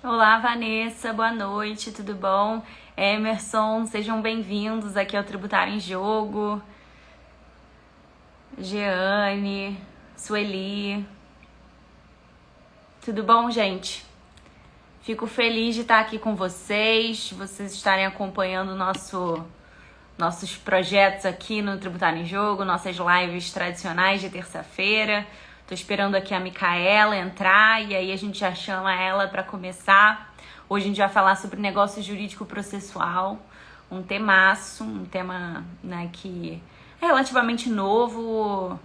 Olá, Vanessa, boa noite, tudo bom? Emerson, sejam bem-vindos aqui ao Tributário em Jogo. Jeane, Sueli, tudo bom, gente? Fico feliz de estar aqui com vocês estarem acompanhando nossos projetos aqui no Tributário em Jogo, nossas lives tradicionais de terça-feira. Tô esperando aqui a Micaela entrar e aí a gente já chama ela para começar. Hoje a gente vai falar sobre negócio jurídico processual, um temaço, um tema, né, que é relativamente novo,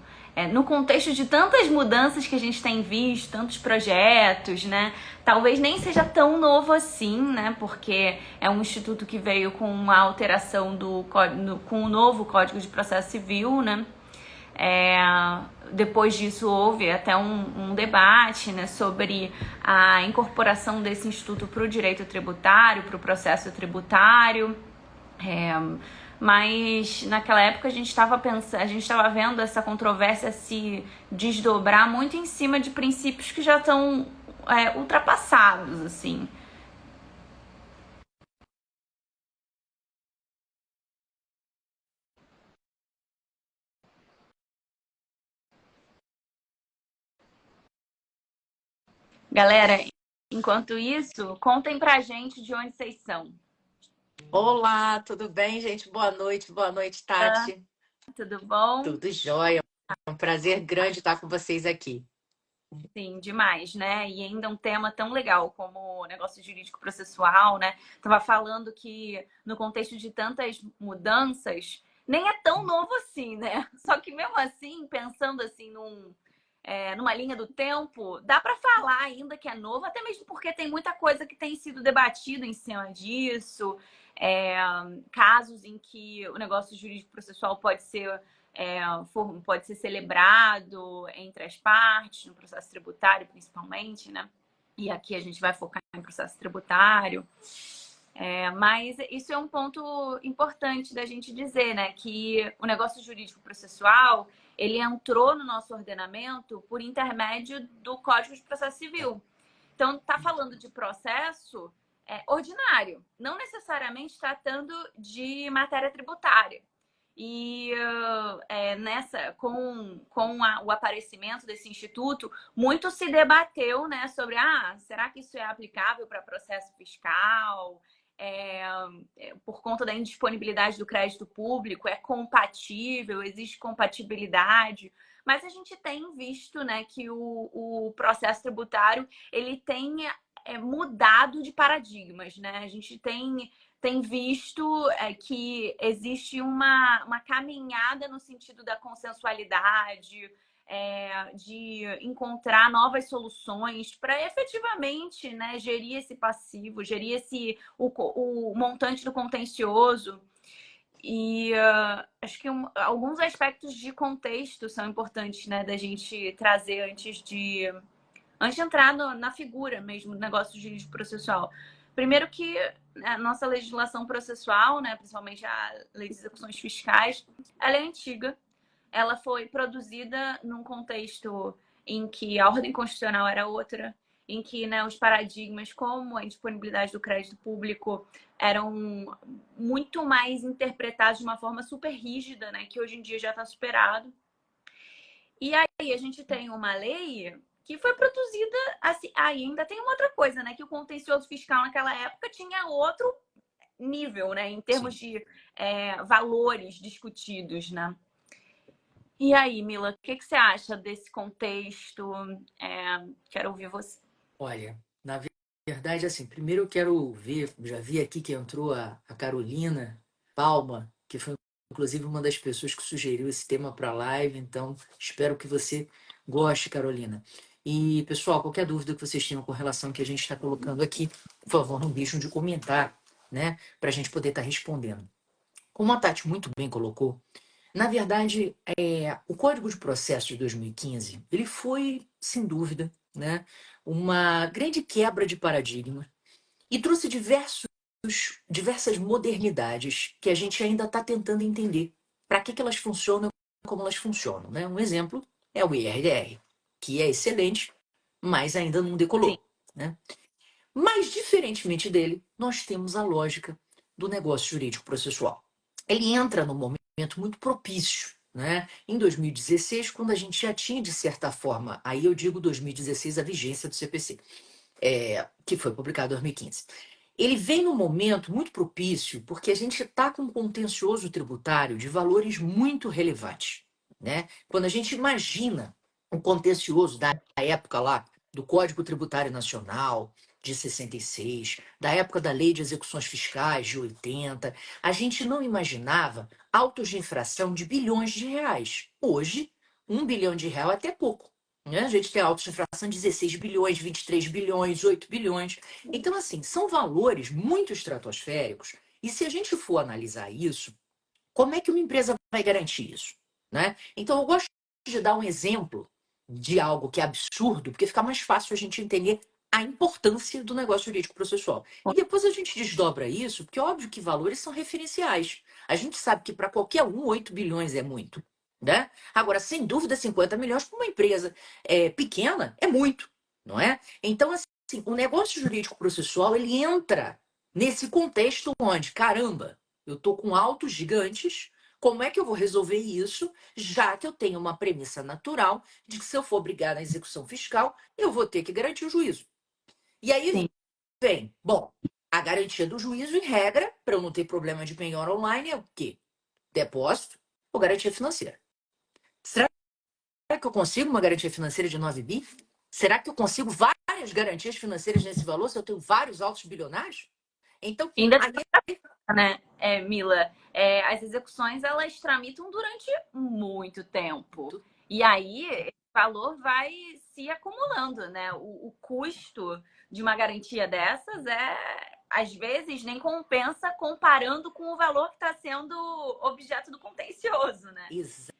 no contexto de tantas mudanças que a gente tem visto, tantos projetos, né? Talvez nem seja tão novo assim, né? Porque é um instituto que veio com uma alteração com o novo Código de Processo Civil, né? Depois disso houve até um debate, né, sobre a incorporação desse instituto para o direito tributário, para o processo tributário. É, mas naquela época a gente estava vendo essa controvérsia se desdobrar muito em cima de princípios que já estão ultrapassados, assim. Galera, enquanto isso, contem pra gente de onde vocês são. Olá, tudo bem, gente? Boa noite, Tati. Tudo bom? Tudo jóia. É um prazer grande estar com vocês aqui. Sim, demais, né? E ainda um tema tão legal como o negócio jurídico processual, né? Tava falando que no contexto de tantas mudanças, nem é tão novo assim, né? Só que mesmo assim, pensando assim numa linha do tempo, dá para falar ainda que é novo, até mesmo porque tem muita coisa que tem sido debatida em cima disso, é, casos em que o negócio jurídico processual pode ser celebrado entre as partes, no processo tributário principalmente, né? E aqui a gente vai focar em processo tributário. Mas isso é um ponto importante da gente dizer, né? Que o negócio jurídico processual, ele entrou no nosso ordenamento por intermédio do Código de Processo Civil. Então, está falando de processo ordinário, não necessariamente tratando de matéria tributária. E o aparecimento desse instituto, muito se debateu, né, sobre será que isso é aplicável para processo fiscal? É, por conta da indisponibilidade do crédito público, é compatível, existe compatibilidade. Mas a gente tem visto, né, que o processo tributário ele tem mudado de paradigmas, né? A gente tem visto que existe uma caminhada no sentido da consensualidade, de encontrar novas soluções para efetivamente, né, gerir esse passivo, gerir o montante do contencioso. E acho que alguns aspectos de contexto são importantes, né, da gente trazer antes de entrar na figura mesmo do negócio jurídico processual. Primeiro que a nossa legislação processual, né, principalmente a lei de execuções fiscais, ela é antiga. Ela foi produzida num contexto em que a ordem constitucional era outra, em que, né, os paradigmas como a indisponibilidade do crédito público eram muito mais interpretados de uma forma super rígida, né, que hoje em dia já está superado. E aí a gente tem uma lei que foi produzida assim. Ainda tem uma outra coisa, né? Que o contencioso fiscal naquela época tinha outro nível, né? Em termos Sim. de valores discutidos, né? E aí, Mila, o que você acha desse contexto? Quero ouvir você. Olha, na verdade, assim, primeiro eu quero ver, já vi aqui que entrou a Carolina Palma, que foi inclusive uma das pessoas que sugeriu esse tema para a live, então espero que você goste, Carolina. E, pessoal, qualquer dúvida que vocês tenham com relação ao que a gente está colocando aqui, por favor, não deixem de comentar, né, para a gente poder estar respondendo. Como a Tati muito bem colocou, na verdade, o Código de Processo de 2015, ele foi, sem dúvida, né, uma grande quebra de paradigma e trouxe diversas modernidades que a gente ainda está tentando entender para que elas funcionam e como elas funcionam. Né? Um exemplo é o IRDR, que é excelente, mas ainda não Sim. decolou. Né? Mas, diferentemente dele, nós temos a lógica do negócio jurídico processual. Ele entra num momento muito propício, né? Em 2016, quando a gente já tinha, de certa forma, aí eu digo 2016, a vigência do CPC, que foi publicado em 2015. Ele vem num momento muito propício porque a gente está com um contencioso tributário de valores muito relevantes, né? Quando a gente imagina um contencioso da época lá do Código Tributário Nacional de 66, da época da Lei de Execuções Fiscais de 80, a gente não imaginava autos de infração de bilhões de reais. Hoje, 1 bilhão de real é até pouco, né? A gente tem autos de infração de 16 bilhões, 23 bilhões, 8 bilhões. Então, assim, são valores muito estratosféricos. E se a gente for analisar isso, como é que uma empresa vai garantir isso, né? Então, eu gosto de dar um exemplo de algo que é absurdo, porque fica mais fácil a gente entender a importância do negócio jurídico processual. E depois a gente desdobra isso, porque é óbvio que valores são referenciais. A gente sabe que para qualquer um, 8 bilhões é muito, né? Agora, sem dúvida, 50 milhões para uma empresa pequena é muito, não é? Então, assim, o negócio jurídico processual, ele entra nesse contexto onde, caramba, eu estou com autos gigantes, como é que eu vou resolver isso, já que eu tenho uma premissa natural de que se eu for brigar na execução fiscal, eu vou ter que garantir o juízo. E aí Sim. vem, bom, a garantia do juízo, em regra, para eu não ter problema de penhora online, é o quê? Depósito ou garantia financeira. Será que eu consigo uma garantia financeira de 9 bi? Será que eu consigo várias garantias financeiras nesse valor se eu tenho vários autos bilionários? Então, Ainda aí né, Mila? As execuções, elas tramitam durante muito tempo. E aí, esse valor vai se acumulando, né? O custo de uma garantia dessas às vezes, nem compensa comparando com o valor que está sendo objeto do contencioso, né?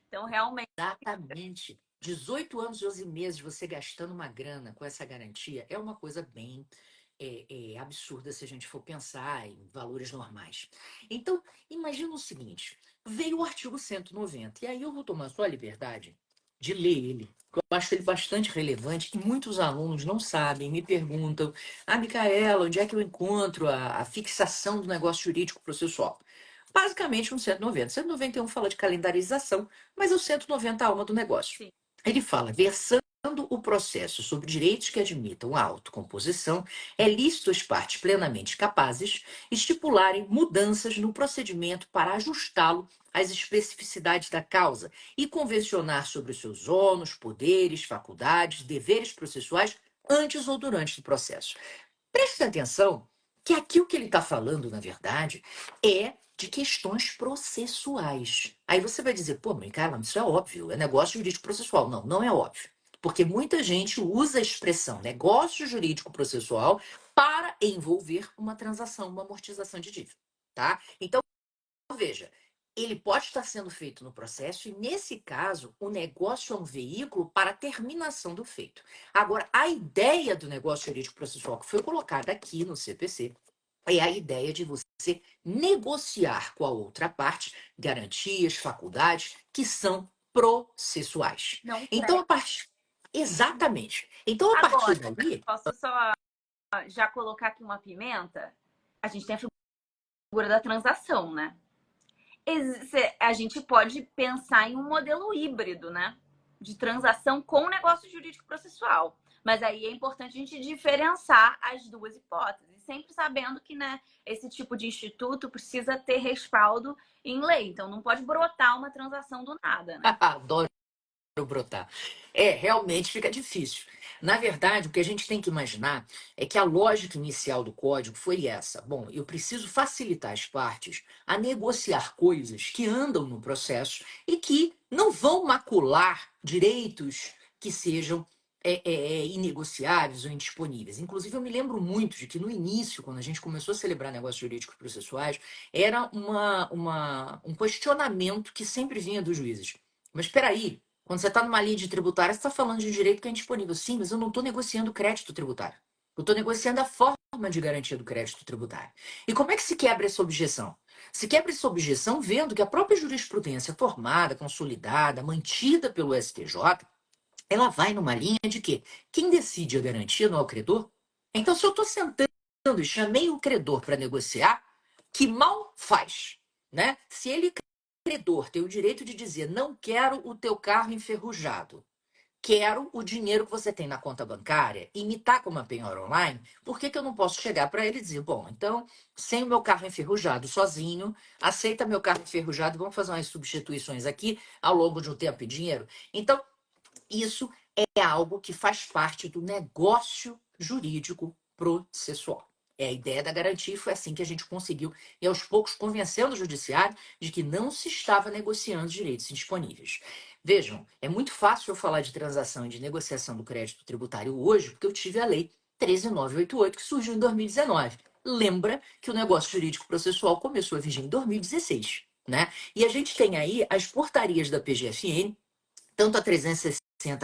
Então, realmente... Exatamente. 18 anos e 11 meses você gastando uma grana com essa garantia é uma coisa bem absurda se a gente for pensar em valores normais. Então, imagina o seguinte, veio o artigo 190, e aí eu vou tomar só a liberdade de ler ele, porque eu acho ele bastante relevante e muitos alunos não sabem, me perguntam, Micaela, onde é que eu encontro a fixação do negócio jurídico processual? Basicamente um 190. 191 fala de calendarização, mas é o 190 a alma do negócio. Sim. Ele fala, versando o processo sobre direitos que admitam a autocomposição, é lícito às partes plenamente capazes estipularem mudanças no procedimento para ajustá-lo às especificidades da causa e convencionar sobre os seus ônus, poderes, faculdades, deveres processuais antes ou durante o processo. Preste atenção que aqui o que ele está falando, na verdade, é de questões processuais. Aí você vai dizer, pô, mas cara, isso é óbvio, é negócio jurídico processual. Não, não é óbvio. Porque muita gente usa a expressão negócio jurídico processual para envolver uma transação, uma amortização de dívida, tá? Então, veja, ele pode estar sendo feito no processo e, nesse caso, o negócio é um veículo para a terminação do feito. Agora, a ideia do negócio jurídico processual que foi colocada aqui no CPC é a ideia de você negociar com a outra parte garantias, faculdades que são processuais. Não Então, a partir... Exatamente. Então, a partir Agora, dali... posso só já colocar aqui uma pimenta? A gente tem a figura da transação, né? A gente pode pensar em um modelo híbrido, né? De transação com negócio jurídico processual. Mas aí é importante a gente diferenciar as duas hipóteses, sempre sabendo que, né, esse tipo de instituto precisa ter respaldo em lei. Então não pode brotar uma transação do nada, né? Adoro brotar. Realmente fica difícil. Na verdade, o que a gente tem que imaginar é que a lógica inicial do código foi essa. Bom, eu preciso facilitar as partes a negociar coisas que andam no processo e que não vão macular direitos que sejam inegociáveis ou indisponíveis. Inclusive, eu me lembro muito de que no início, quando a gente começou a celebrar negócios jurídicos processuais, era um questionamento que sempre vinha dos juízes. Mas espera aí, quando você está numa lide tributária, você está falando de um direito que é indisponível. Sim, mas eu não estou negociando crédito tributário. Eu estou negociando a forma de garantia do crédito tributário. E como é que se quebra essa objeção? Se quebra essa objeção vendo que a própria jurisprudência formada, consolidada, mantida pelo STJ, ela vai numa linha de que quem decide a garantia não é o credor. Então, se eu estou sentando e chamei o credor para negociar, que mal faz, né? Se ele, credor, tem o direito de dizer, não quero o teu carro enferrujado, quero o dinheiro que você tem na conta bancária, imitar como uma penhora online, por que que eu não posso chegar para ele e dizer, bom, então, sem o meu carro enferrujado sozinho, aceita meu carro enferrujado, vamos fazer umas substituições aqui ao longo de um tempo e dinheiro? Então, isso é algo que faz parte do negócio jurídico processual. É a ideia da garantia e foi assim que a gente conseguiu, e aos poucos convencendo o judiciário de que não se estava negociando direitos indisponíveis. Vejam, é muito fácil eu falar de transação e de negociação do crédito tributário hoje, porque eu tive a lei 13.988, que surgiu em 2019. Lembra que o negócio jurídico processual começou a vigir em 2016, né? E a gente tem aí as portarias da PGFN, tanto a 360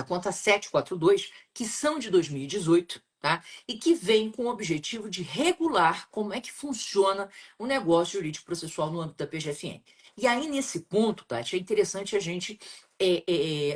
quanto a 742, que são de 2018, tá? E que vêm com o objetivo de regular como é que funciona o negócio jurídico processual no âmbito da PGFN. E aí, nesse ponto, Tati, é interessante a gente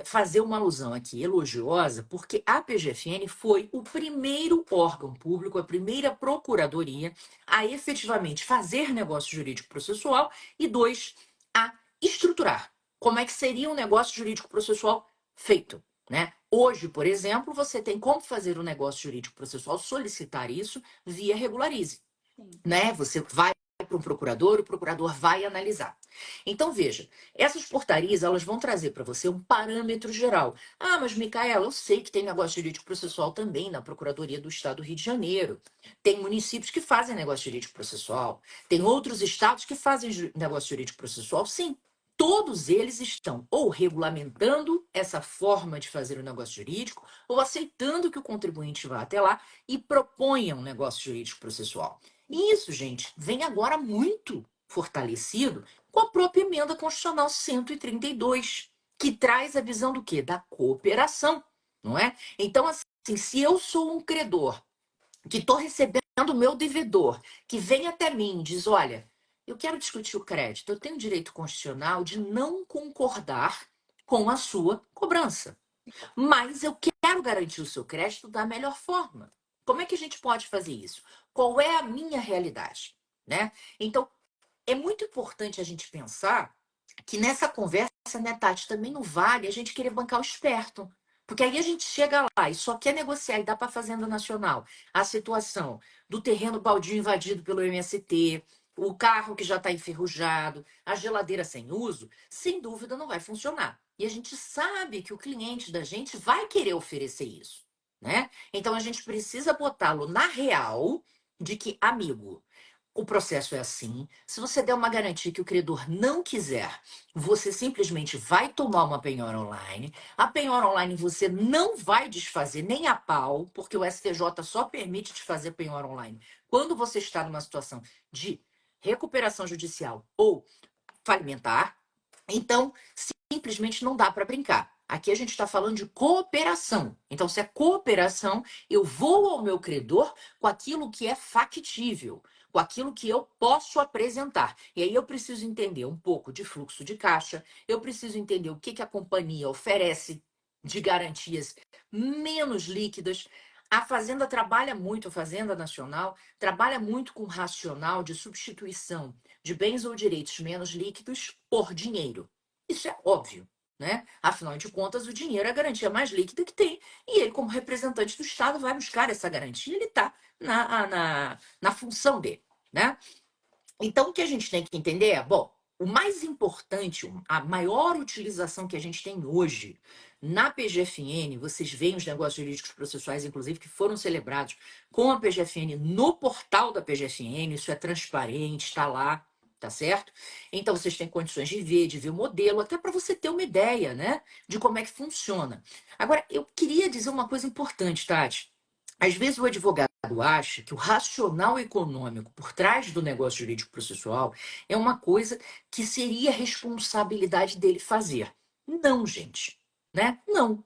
fazer uma alusão aqui elogiosa, porque a PGFN foi o primeiro órgão público, a primeira procuradoria a efetivamente fazer negócio jurídico processual e, dois, a estruturar como é que seria um negócio jurídico processual feito, né? Hoje, por exemplo, você tem como fazer um negócio jurídico processual, solicitar isso via Regularize, Sim. né? Você vai para um procurador, o procurador vai analisar. Então, veja, essas portarias, elas vão trazer para você um parâmetro geral. Ah, mas, Micaela, eu sei que tem negócio jurídico processual também na Procuradoria do Estado do Rio de Janeiro. Tem municípios que fazem negócio jurídico processual. Tem outros estados que fazem negócio jurídico processual. Sim, todos eles estão ou regulamentando essa forma de fazer o negócio jurídico ou aceitando que o contribuinte vá até lá e proponha um negócio jurídico processual. E isso, gente, vem agora muito fortalecido com a própria emenda constitucional 132, que traz a visão do quê? Da cooperação, não é? Então, assim, se eu sou um credor que estou recebendo o meu devedor, que vem até mim e diz, olha, eu quero discutir o crédito, eu tenho direito constitucional de não concordar com a sua cobrança, mas eu quero garantir o seu crédito da melhor forma. Como é que a gente pode fazer isso? Qual é a minha realidade, né? Então, é muito importante a gente pensar que nessa conversa, né, Tati, também não vale a gente querer bancar o esperto. Porque aí a gente chega lá e só quer negociar e dá para a Fazenda Nacional a situação do terreno baldio invadido pelo MST, o carro que já está enferrujado, a geladeira sem uso, sem dúvida não vai funcionar. E a gente sabe que o cliente da gente vai querer oferecer isso, né? Então a gente precisa botá-lo na real de que, amigo, o processo é assim. Se você der uma garantia que o credor não quiser, você simplesmente vai tomar uma penhora online. A penhora online você não vai desfazer nem a pau, porque o STJ só permite desfazer penhora online quando você está numa situação de recuperação judicial ou falimentar. Então, simplesmente não dá para brincar. Aqui a gente está falando de cooperação. Então, se é cooperação, eu vou ao meu credor com aquilo que é factível, com aquilo que eu posso apresentar. E aí eu preciso entender um pouco de fluxo de caixa, eu preciso entender o que que a companhia oferece de garantias menos líquidas. A Fazenda trabalha muito, a Fazenda Nacional trabalha muito com racional de substituição de bens ou direitos menos líquidos por dinheiro. Isso é óbvio, né? Afinal de contas, o dinheiro é a garantia mais líquida que tem. E ele, como representante do Estado, vai buscar essa garantia. Ele está na função dele, né? Então, o que a gente tem que entender é, bom, o mais importante, a maior utilização que a gente tem hoje na PGFN, vocês veem os negócios jurídicos processuais, inclusive, que foram celebrados com a PGFN no portal da PGFN, isso é transparente, está lá, tá certo? Então, vocês têm condições de ver o modelo, até para você ter uma ideia, né, de como é que funciona. Agora, eu queria dizer uma coisa importante, Tati. Às vezes o advogado acha que o racional econômico por trás do negócio jurídico processual é uma coisa que seria responsabilidade dele fazer. Não, gente, né? Não.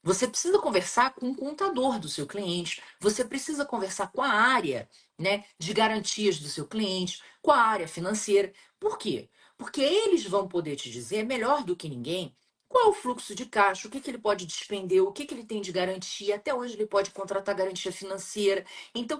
Você precisa conversar com o contador do seu cliente, você precisa conversar com a área, né, de garantias do seu cliente, com a área financeira. Por quê? Porque eles vão poder te dizer melhor do que ninguém qual é o fluxo de caixa, o que que ele pode despender, o que que ele tem de garantia, até onde ele pode contratar garantia financeira. Então,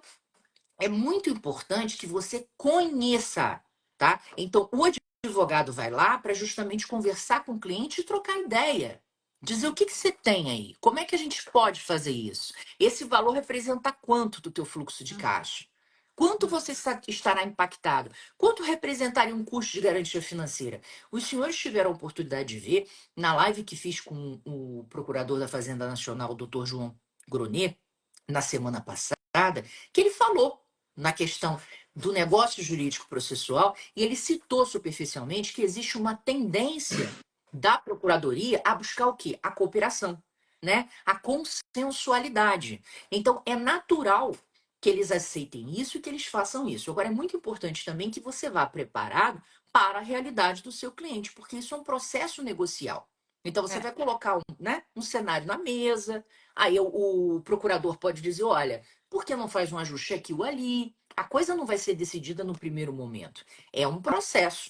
é muito importante que você conheça, tá? Então, o advogado vai lá para justamente conversar com o cliente e trocar ideia. Dizer o que que você tem aí, como é que a gente pode fazer isso? Esse valor representa quanto do teu fluxo de caixa? Quanto você estará impactado? Quanto representaria um custo de garantia financeira? Os senhores tiveram a oportunidade de ver na live que fiz com o procurador da Fazenda Nacional, o Dr. João Gronet, na semana passada, que ele falou na questão do negócio jurídico processual e ele citou superficialmente que existe uma tendência da procuradoria a buscar o quê? A cooperação, né? A consensualidade. Então é natural que eles aceitem isso e que eles façam isso. Agora é muito importante também que você vá preparado para a realidade do seu cliente, porque isso é um processo negocial. Então você É. vai colocar um cenário na mesa, aí o procurador pode dizer, olha, por que não faz um ajuste aqui ou ali? A coisa não vai ser decidida no primeiro momento. É um processo.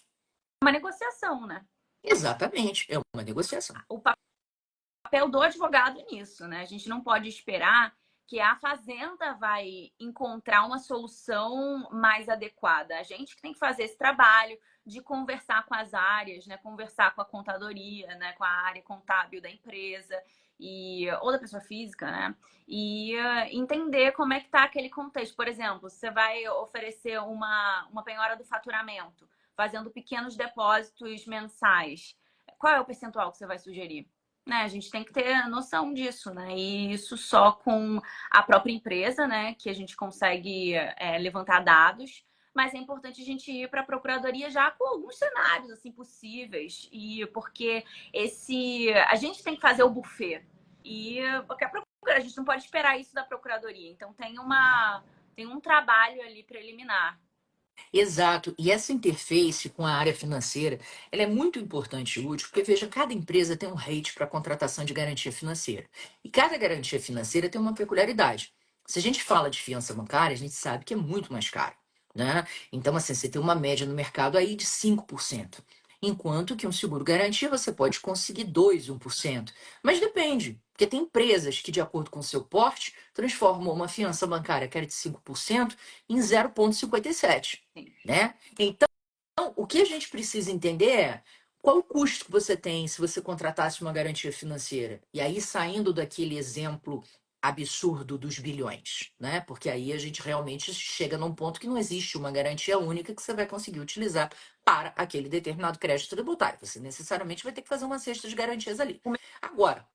Uma negociação, né? Exatamente, é uma negociação. O papel do advogado nisso, né? A gente não pode esperar que a fazenda vai encontrar uma solução mais adequada. A gente que tem que fazer esse trabalho de conversar com as áreas, né? Conversar com a contadoria, né? Com a área contábil da empresa ou da pessoa física, né? E entender como é que está aquele contexto. Por exemplo, você vai oferecer uma penhora do faturamento, fazendo pequenos depósitos mensais. Qual é o percentual que você vai sugerir? Né, a gente tem que ter noção disso, né? E isso só com a própria empresa, né? Que a gente consegue levantar dados, mas é importante a gente ir para a procuradoria já com alguns cenários assim possíveis, e porque a gente tem que fazer o buffet e porque a gente não pode esperar isso da procuradoria. Então tem um trabalho ali preliminar. Exato. E essa interface com a área financeira, ela é muito importante e útil, porque veja, cada empresa tem um rate para contratação de garantia financeira. E cada garantia financeira tem uma peculiaridade. Se a gente fala de fiança bancária, a gente sabe que é muito mais caro, né? Então, assim, você tem uma média no mercado aí de 5%. Enquanto que um seguro garantia você pode conseguir 2, 1%. Mas depende, porque tem empresas que, de acordo com o seu porte, transformam uma fiança bancária que era de 5% em 0,57, né? Então, o que a gente precisa entender é qual o custo que você tem se você contratasse uma garantia financeira. E aí, saindo daquele exemplo absurdo dos bilhões, né? Porque aí a gente realmente chega num ponto que não existe uma garantia única que você vai conseguir utilizar para aquele determinado crédito tributário. Você necessariamente vai ter que fazer uma cesta de garantias ali. Agora,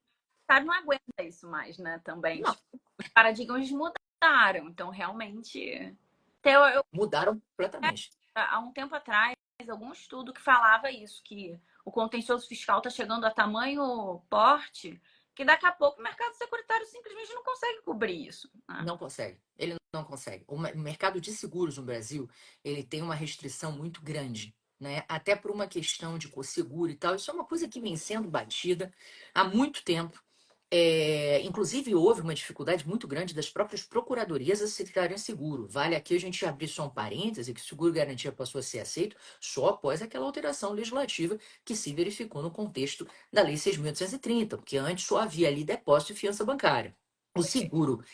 Mercado não aguenta isso mais, né? Também. não, Tipo, os paradigmas mudaram. Então, realmente. Eu, mudaram completamente. há um tempo atrás, algum estudo que falava isso, que o contencioso fiscal está chegando a tamanho porte, que daqui a pouco o mercado securitário simplesmente não consegue cobrir isso. Né? Não consegue. Ele não consegue. O mercado de seguros no Brasil, ele tem uma restrição muito grande, né? Até por uma questão de seguro e tal. Isso é uma coisa que vem sendo batida há muito tempo. Inclusive, houve uma dificuldade muito grande das próprias procuradorias aceitarem seguro. Vale aqui a gente abrir só um parêntese, que o seguro garantia passou a ser aceito só após aquela alteração legislativa que se verificou no contexto da Lei 6.830, porque antes só havia ali depósito e fiança bancária. O seguro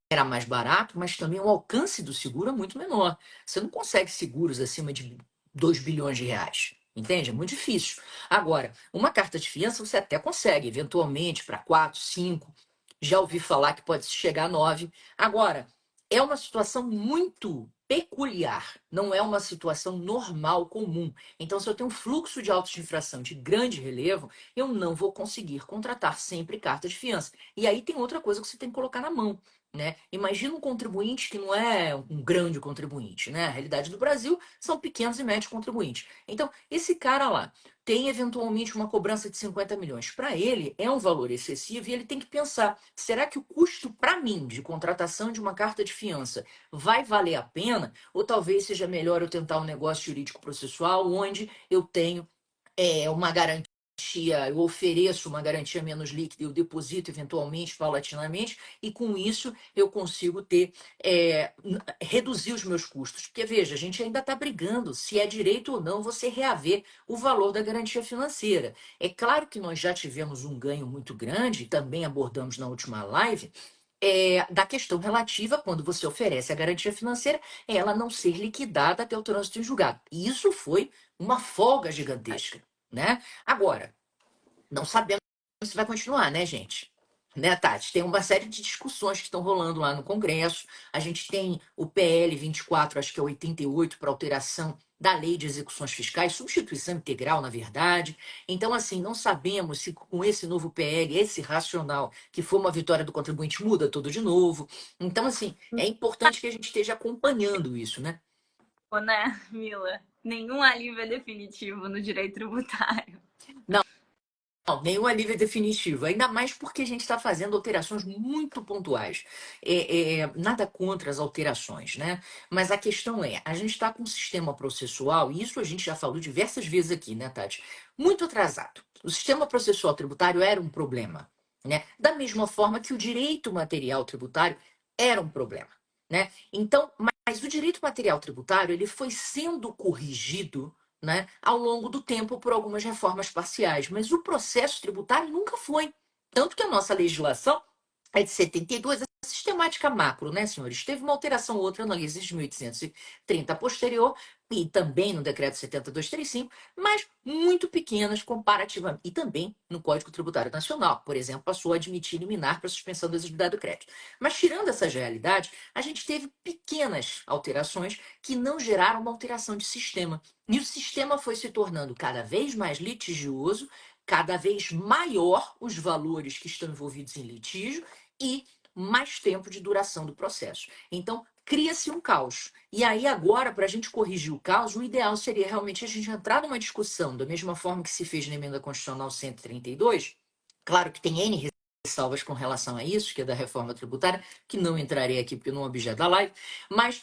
era mais barato, mas também o alcance do seguro é muito menor. Você não consegue seguros acima de 2 bilhões de reais. Entende? É muito difícil. Agora, uma carta de fiança você até consegue, eventualmente, para 4, 5. Já ouvi falar que pode chegar a 9. Agora, é uma situação muito peculiar, não é uma situação normal, comum. Então, se eu tenho um fluxo de autos de infração de grande relevo, eu não vou conseguir contratar sempre carta de fiança. E aí tem outra coisa que você tem que colocar na mão. Né? Imagina um contribuinte que não é um grande contribuinte, né? A realidade do Brasil são pequenos e médios contribuintes. Então, esse cara lá tem eventualmente uma cobrança de 50 milhões. Para ele, é um valor excessivo e ele tem que pensar: será que o custo para mim de contratação de uma carta de fiança vai valer a pena? Ou talvez seja melhor eu tentar um negócio jurídico processual onde eu tenho uma garantia, eu ofereço uma garantia menos líquida, eu deposito eventualmente, paulatinamente, e com isso eu consigo reduzir os meus custos. Porque, veja, a gente ainda está brigando se é direito ou não você reaver o valor da garantia financeira. É claro que nós já tivemos um ganho muito grande, também abordamos na última live, da questão relativa, quando você oferece a garantia financeira, ela não ser liquidada até o trânsito em julgado. E isso foi uma folga gigantesca, né? Agora, não sabemos se vai continuar, né, gente? Né, Tati? Tem uma série de discussões que estão rolando lá no Congresso. A gente tem o PL 24, acho que é 88, para alteração da Lei de Execuções Fiscais, substituição integral, na verdade. Então, assim, não sabemos se com esse novo PL, esse racional, que foi uma vitória do contribuinte, muda tudo de novo. Então, assim, é importante que a gente esteja acompanhando isso, né? Né, Mila? Nenhum alívio é definitivo no direito tributário. Não, nenhum alívio definitivo, ainda mais porque a gente está fazendo alterações muito pontuais. Nada contra as alterações, né? Mas a questão é, a gente está com um sistema processual, e isso a gente já falou diversas vezes aqui, né, Tati? Muito atrasado. O sistema processual tributário era um problema, né? Da mesma forma que o direito material tributário era um problema, né? Então, mas o direito material tributário, ele foi sendo corrigido, né, ao longo do tempo por algumas reformas parciais, mas o processo tributário nunca foi. Tanto que a nossa legislação é de 72, a sistemática macro, né, senhores? Teve uma alteração ou outra na Lei de 1830 posterior, e também no Decreto 70235, mas muito pequenas comparativamente. E também no Código Tributário Nacional, por exemplo, passou a admitir liminar para suspensão da exigibilidade do crédito. Mas tirando essas realidades, a gente teve pequenas alterações que não geraram uma alteração de sistema. E o sistema foi se tornando cada vez mais litigioso, cada vez maior os valores que estão envolvidos em litígio e mais tempo de duração do processo. Então, cria-se um caos. E aí, agora, para a gente corrigir o caos, o ideal seria realmente a gente entrar numa discussão, da mesma forma que se fez na Emenda Constitucional 132. Claro que tem N ressalvas com relação a isso, que é da reforma tributária, que não entrarei aqui porque não é objeto da live, mas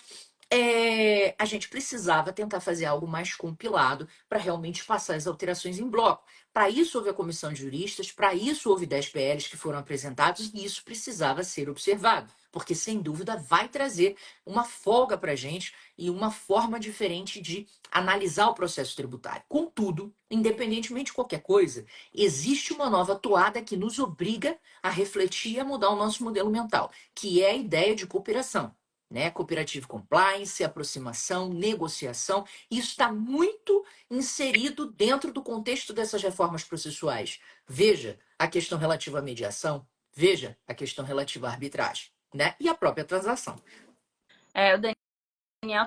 a gente precisava tentar fazer algo mais compilado para realmente passar as alterações em bloco. Para isso houve a comissão de juristas, para isso houve 10 PLs que foram apresentados e isso precisava ser observado, porque sem dúvida vai trazer uma folga para a gente e uma forma diferente de analisar o processo tributário. Contudo, independentemente de qualquer coisa, existe uma nova toada que nos obriga a refletir e a mudar o nosso modelo mental, que é a ideia de cooperação, né? Cooperative compliance, aproximação, negociação. Isso está muito inserido dentro do contexto dessas reformas processuais. Veja a questão relativa à mediação, veja a questão relativa à arbitragem, né? E a própria transação. O Daniel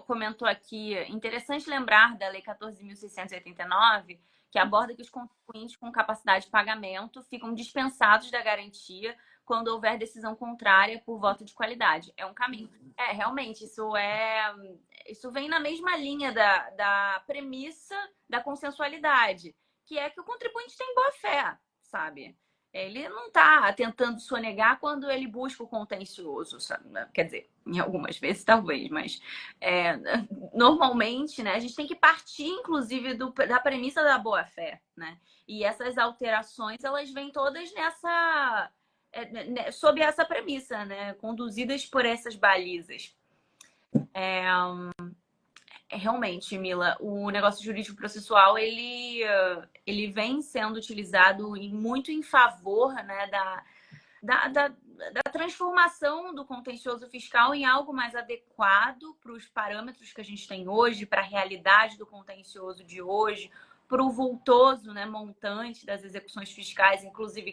comentou aqui, interessante lembrar da Lei 14.689, que aborda que os contribuintes com capacidade de pagamento ficam dispensados da garantia quando houver decisão contrária por voto de qualidade. É um caminho. Realmente, isso vem na mesma linha da premissa da consensualidade, que é que o contribuinte tem boa fé, sabe? Ele não está tentando sonegar quando ele busca o contencioso, sabe? Quer dizer, em algumas vezes talvez, mas é, normalmente, né, a gente tem que partir, inclusive, da premissa da boa-fé, né? E essas alterações, elas vêm todas sob essa premissa, né? Conduzidas por essas balizas. Realmente, Mila, o negócio jurídico processual ele vem sendo utilizado muito em favor, né, da transformação do contencioso fiscal em algo mais adequado para os parâmetros que a gente tem hoje, para a realidade do contencioso de hoje, para o vultoso, né, montante das execuções fiscais, inclusive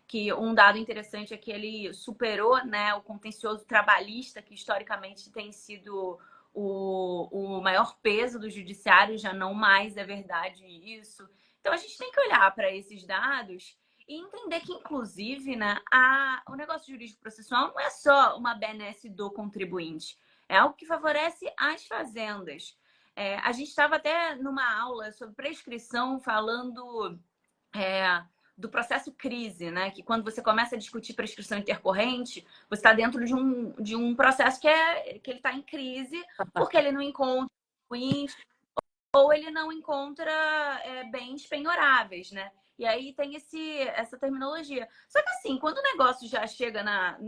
que um dado interessante é que ele superou, né, o contencioso trabalhista, que historicamente tem sido o maior peso do judiciário, já não mais é verdade isso. Então a gente tem que olhar para esses dados e entender que, inclusive, né, o negócio jurídico processual não é só uma benesse do contribuinte, é algo que favorece as fazendas. A gente estava até numa aula sobre prescrição falando do processo crise, né? Que quando você começa a discutir prescrição intercorrente, você está dentro de um processo que ele está em crise, porque ele não encontra ou ele não encontra bens penhoráveis, né? E aí tem essa terminologia. Só que assim, quando o negócio já chega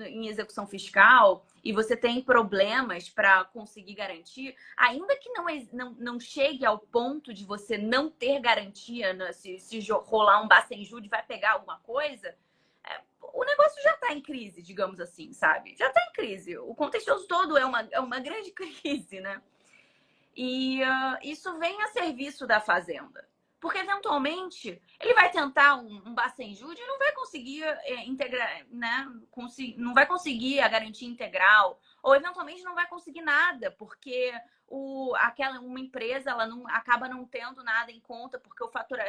em execução fiscal e você tem problemas para conseguir garantir, ainda que não chegue ao ponto de você não ter garantia, né? Se rolar um Bacenjude vai pegar alguma coisa, o negócio já está em crise, digamos assim, sabe? Já está em crise. O contexto todo é uma grande crise, né? E isso vem a serviço da fazenda. Porque, eventualmente, ele vai tentar um Bacenjude e não vai conseguir integrar, né? Não vai conseguir a garantia integral. Ou, eventualmente, não vai conseguir nada, porque uma empresa ela acaba não tendo nada em conta, porque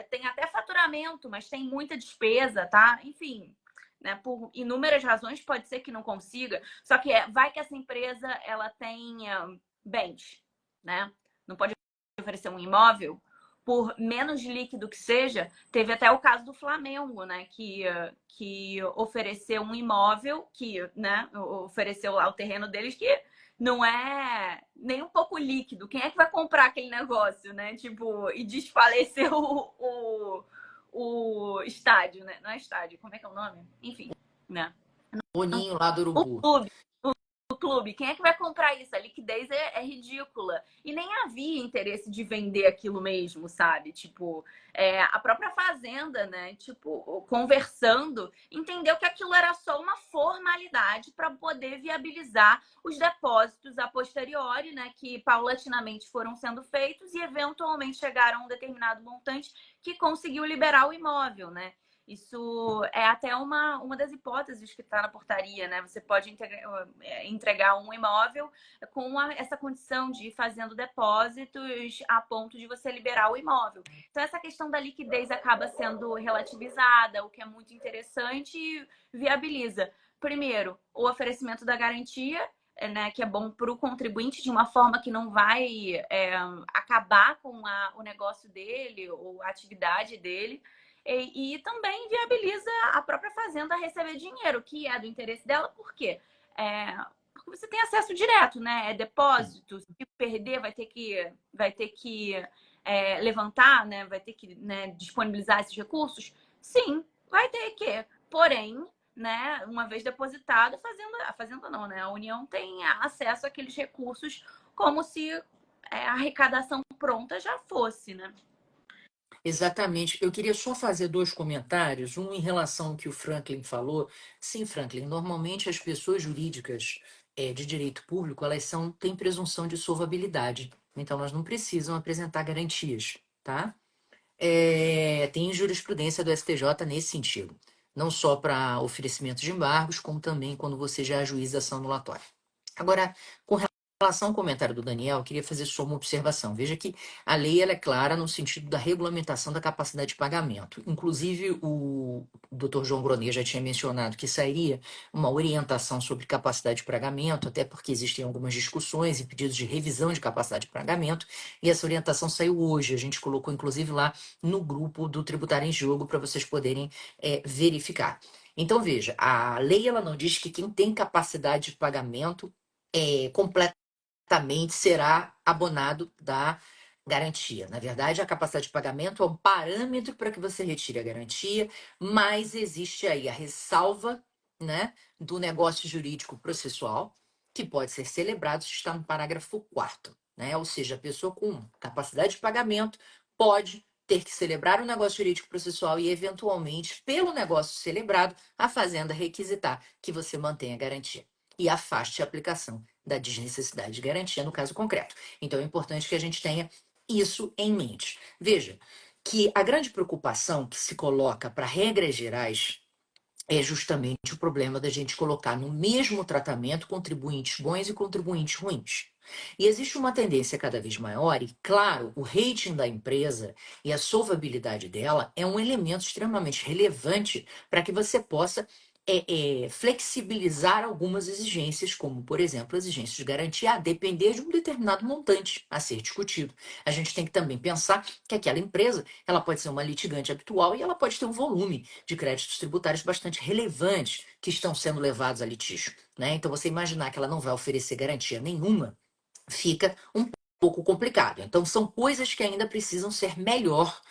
tem até faturamento, mas tem muita despesa, tá? Enfim, né? Por inúmeras razões, pode ser que não consiga. Só que vai que essa empresa ela tenha bens, né? Não pode oferecer um imóvel por menos líquido que seja. Teve até o caso do Flamengo, né? Que ofereceu um imóvel, que, né, ofereceu lá o terreno deles, que não é nem um pouco líquido. Quem é que vai comprar aquele negócio, né? Tipo, e desfalecer o estádio, né? Não é estádio, como é que é o nome? Enfim, né? Boninho lá do O Urubu. clube. Clube. Quem é que vai comprar isso? A liquidez é ridícula. E nem havia interesse de vender aquilo mesmo, sabe? Tipo, a própria fazenda, né? Tipo, conversando, entendeu que aquilo era só uma formalidade para poder viabilizar os depósitos a posteriori, né? Que paulatinamente foram sendo feitos e eventualmente chegaram a um determinado montante que conseguiu liberar o imóvel, né? Isso é até uma das hipóteses que está na portaria, né? Você pode entregar um imóvel com essa condição de ir fazendo depósitos a ponto de você liberar o imóvel. Então, essa questão da liquidez acaba sendo relativizada, o que é muito interessante e viabiliza, primeiro, o oferecimento da garantia, né, que é bom para o contribuinte, de uma forma que não vai acabar com o negócio dele ou a atividade dele. E também viabiliza a própria fazenda receber dinheiro, que é do interesse dela, por quê? Porque você tem acesso direto, né? É depósito, se perder, vai ter que levantar, né? Vai ter que, né, disponibilizar esses recursos? Sim, vai ter que. Porém, né, uma vez depositado, a fazenda não, né? A União tem acesso àqueles recursos como se a arrecadação pronta já fosse, né? Exatamente. Eu queria só fazer dois comentários. Um em relação ao que o Franklin falou. Sim, Franklin, normalmente as pessoas jurídicas de direito público, têm presunção de solvabilidade. Então, elas não precisam apresentar garantias, tá? Tem jurisprudência do STJ nesse sentido. Não só para oferecimento de embargos, como também quando você já ajuiza ação anulatória. Agora, com relação ao comentário do Daniel, eu queria fazer só uma observação. Veja que a lei ela é clara no sentido da regulamentação da capacidade de pagamento. Inclusive, o Dr. João Gronet já tinha mencionado que sairia uma orientação sobre capacidade de pagamento, até porque existem algumas discussões e pedidos de revisão de capacidade de pagamento, e essa orientação saiu hoje. A gente colocou, inclusive, lá no grupo do Tributário em Jogo para vocês poderem verificar. Então, veja, a lei ela não diz que quem tem capacidade de pagamento completamente será abonado da garantia. Na verdade, a capacidade de pagamento é um parâmetro para que você retire a garantia, mas existe aí a ressalva, né, do negócio jurídico processual, que pode ser celebrado, se está no parágrafo 4º, né? Ou seja, a pessoa com capacidade de pagamento pode ter que celebrar o negócio jurídico processual e, eventualmente, pelo negócio celebrado, a fazenda requisitar que você mantenha a garantia e afaste a aplicação da desnecessidade de garantia no caso concreto. Então é importante que a gente tenha isso em mente. Veja que a grande preocupação que se coloca para regras gerais é justamente o problema da gente colocar no mesmo tratamento contribuintes bons e contribuintes ruins. E existe uma tendência cada vez maior, e claro, o rating da empresa e a solvabilidade dela é um elemento extremamente relevante para que você possa flexibilizar algumas exigências, como, por exemplo, exigências de garantia, a depender de um determinado montante a ser discutido. A gente tem que também pensar que aquela empresa ela pode ser uma litigante habitual e ela pode ter um volume de créditos tributários bastante relevantes que estão sendo levados a litígio, né? Então, você imaginar que ela não vai oferecer garantia nenhuma, fica um pouco complicado. Então, são coisas que ainda precisam ser melhor,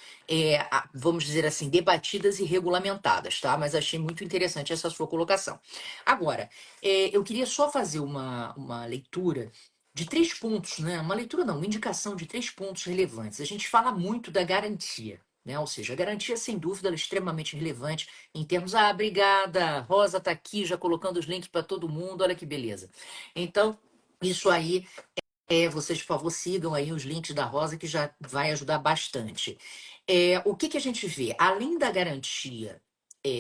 vamos dizer assim, debatidas e regulamentadas, tá? Mas achei muito interessante essa sua colocação. Agora, eu queria só fazer uma leitura de 3 pontos, né? Uma leitura não, uma indicação de 3 pontos relevantes. A gente fala muito da garantia, né? Ou seja, a garantia, sem dúvida, ela é extremamente relevante em termos, obrigada, Rosa está aqui já colocando os links para todo mundo, olha que beleza. Então, isso aí vocês, por favor, sigam aí os links da Rosa, que já vai ajudar bastante. O que a gente vê? Além da garantia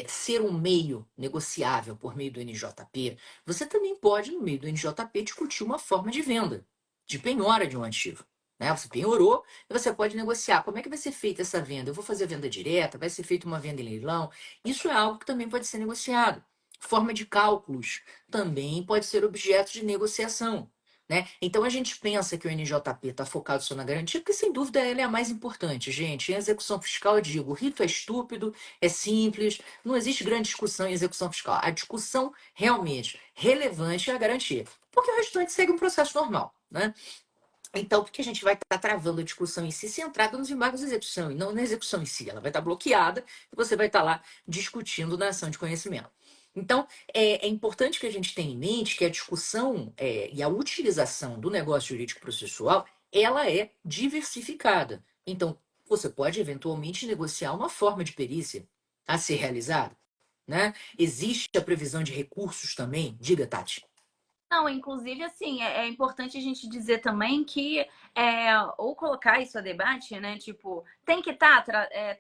ser um meio negociável por meio do NJP, você também pode, no meio do NJP, discutir uma forma de venda, de penhora de um ativo. Né? Você penhorou e você pode negociar. Como é que vai ser feita essa venda? Eu vou fazer venda direta? Vai ser feita uma venda em leilão? Isso é algo que também pode ser negociado. Forma de cálculos também pode ser objeto de negociação. Né? Então a gente pensa que o NJP está focado só na garantia, porque sem dúvida ela é a mais importante, gente. Em execução fiscal, eu digo, o rito é estúpido, é simples, não existe grande discussão em execução fiscal. A discussão realmente relevante é a garantia, porque o restante segue um processo normal, né? Então, porque a gente vai estar travando a discussão em si centrada nos embargos de execução, e não na execução em si. Ela vai estar bloqueada e você vai estar lá discutindo na ação de conhecimento. Então, é importante que a gente tenha em mente que a discussão e a utilização do negócio jurídico processual, ela é diversificada. Então, você pode eventualmente negociar uma forma de perícia a ser realizada, né? Existe a previsão de recursos também, diga, Tati. Não, inclusive, assim, é importante a gente dizer também que, ou colocar isso a debate, né? Tipo, tem que estar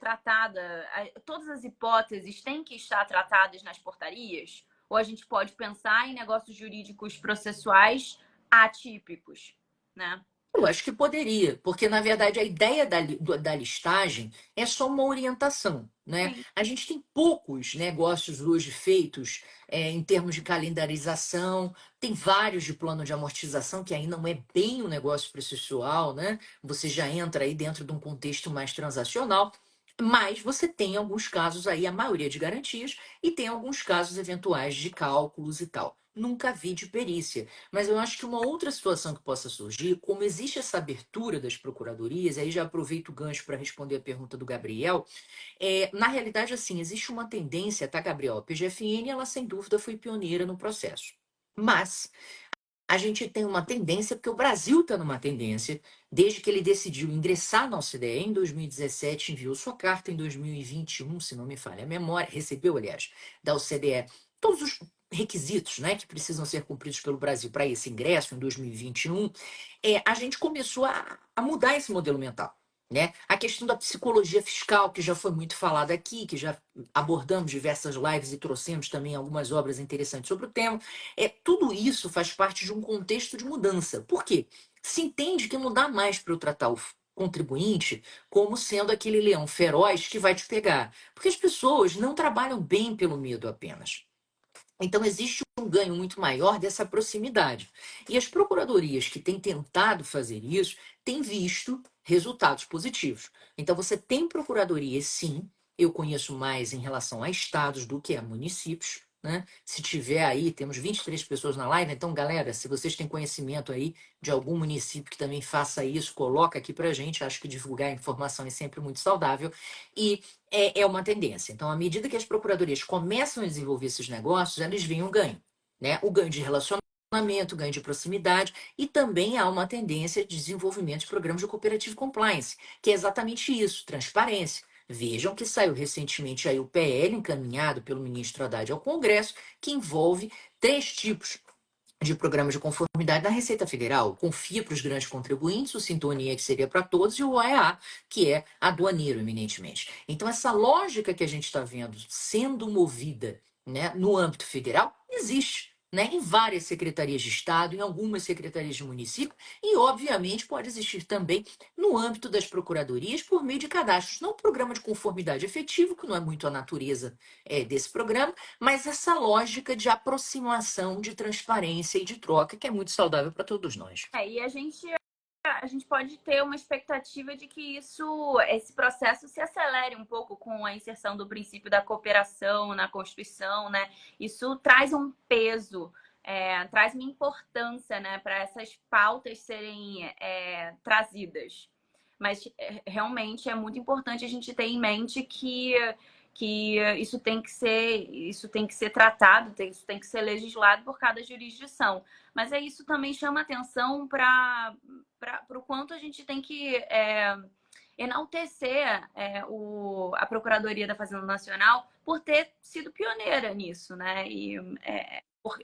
tratada, todas as hipóteses têm que estar tratadas nas portarias? Ou a gente pode pensar em negócios jurídicos processuais atípicos, né? Eu acho que poderia, porque na verdade a ideia da listagem é só uma orientação, né? Sim. A gente tem poucos negócios hoje feitos em termos de calendarização, tem vários de plano de amortização, que aí não é bem um negócio processual, né? Você já entra aí dentro de um contexto mais transacional. Mas você tem alguns casos aí, a maioria de garantias, e tem alguns casos eventuais de cálculos e tal. Nunca vi de perícia. Mas eu acho que uma outra situação que possa surgir, como existe essa abertura das procuradorias, aí já aproveito o gancho para responder a pergunta do Gabriel, na realidade, assim, existe uma tendência, tá, Gabriel? A PGFN, ela sem dúvida foi pioneira no processo. Mas a gente tem uma tendência, porque o Brasil está numa tendência, desde que ele decidiu ingressar na OCDE em 2017, enviou sua carta em 2021, se não me falha a memória, recebeu, aliás, da OCDE todos os requisitos, né, que precisam ser cumpridos pelo Brasil para esse ingresso em 2021, a gente começou a mudar esse modelo mental. Né? A questão da psicologia fiscal, que já foi muito falada aqui, que já abordamos diversas lives e trouxemos também algumas obras interessantes sobre o tema. Tudo isso faz parte de um contexto de mudança. Por quê? Se entende que não dá mais para eu tratar o contribuinte como sendo aquele leão feroz que vai te pegar. Porque as pessoas não trabalham bem pelo medo apenas. Então, existe um ganho muito maior dessa proximidade. E as procuradorias que têm tentado fazer isso têm visto resultados positivos. Então, você tem procuradorias, sim. Eu conheço mais em relação a estados do que a municípios. Né? Se tiver aí, temos 23 pessoas na live. Então, galera, se vocês têm conhecimento aí de algum município que também faça isso, coloca aqui pra gente. Acho que divulgar informação é sempre muito saudável. E é uma tendência. Então, à medida que as procuradorias começam a desenvolver esses negócios, eles veem um ganho, né? O ganho de relacionamento, o ganho de proximidade, e também há uma tendência de desenvolvimento de programas de cooperative compliance, que é exatamente isso, transparência. Vejam que saiu recentemente aí o PL encaminhado pelo ministro Haddad ao Congresso, que envolve 3 tipos de programas de conformidade da Receita Federal. Confia para os grandes contribuintes, o Sintonia, que seria para todos, e o OEA, que é aduaneiro, eminentemente. Então, essa lógica que a gente está vendo sendo movida, né, no âmbito federal existe. Né, em várias secretarias de Estado, em algumas secretarias de município, e, obviamente, pode existir também no âmbito das procuradorias por meio de cadastros. Não um programa de conformidade efetivo, que não é muito a natureza desse programa, mas essa lógica de aproximação, de transparência e de troca, que é muito saudável para todos nós. E a gente pode ter uma expectativa de que esse processo se acelere um pouco com a inserção do princípio da cooperação na Constituição, né? Isso traz um peso, traz uma importância, né, para essas pautas serem trazidas. Mas realmente é muito importante a gente ter em mente que isso tem que ser tratado, isso tem que ser legislado por cada jurisdição. Mas isso também chama atenção para o quanto a gente tem que enaltecer a Procuradoria da Fazenda Nacional por ter sido pioneira nisso, né? E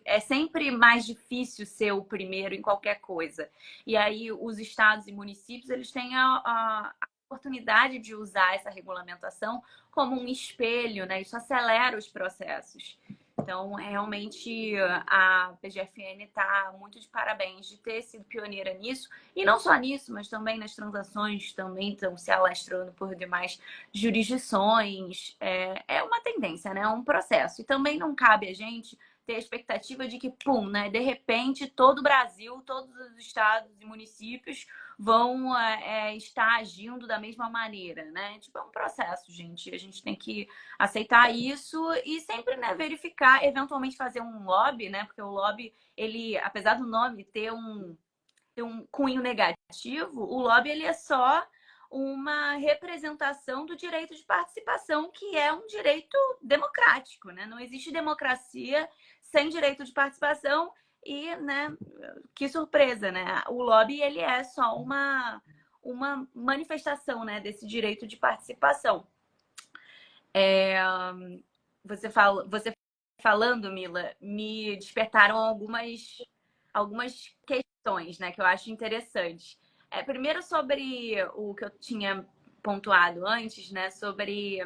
é sempre mais difícil ser o primeiro em qualquer coisa. E aí os estados e municípios, eles têm a oportunidade de usar essa regulamentação como um espelho, né? Isso acelera os processos. Então, realmente, a PGFN está muito de parabéns de ter sido pioneira nisso. E não só nisso, mas também nas transações, também estão se alastrando por demais jurisdições. É uma tendência, né? É um processo. E também não cabe a gente ter a expectativa de que, pum, né? De repente, todo o Brasil, todos os estados e municípios vão estar agindo da mesma maneira, né? Tipo, é um processo, gente. A gente tem que aceitar isso e sempre, né, verificar, eventualmente fazer um lobby, né? Porque o lobby, ele, apesar do nome ter um cunho negativo, o lobby ele é só uma representação do direito de participação, que é um direito democrático, né? Não existe democracia sem direito de participação e, né, que surpresa, né? O lobby ele é só uma manifestação, né, desse direito de participação. Você falando, Mila, me despertaram algumas questões, né, que eu acho interessantes. Primeiro sobre o que eu tinha pontuado antes, né, sobre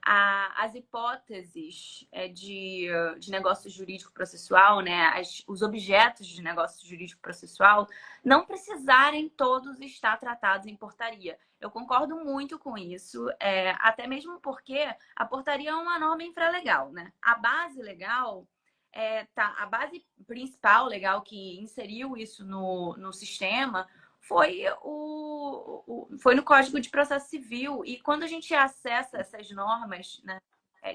as hipóteses de negócio jurídico processual, né, os objetos de negócio jurídico processual, não precisarem todos estar tratados em portaria. Eu concordo muito com isso, até mesmo porque a portaria é uma norma infralegal, né? A base legal, a base principal legal que inseriu isso no sistema foi no Código de Processo Civil. E quando a gente acessa essas normas, né,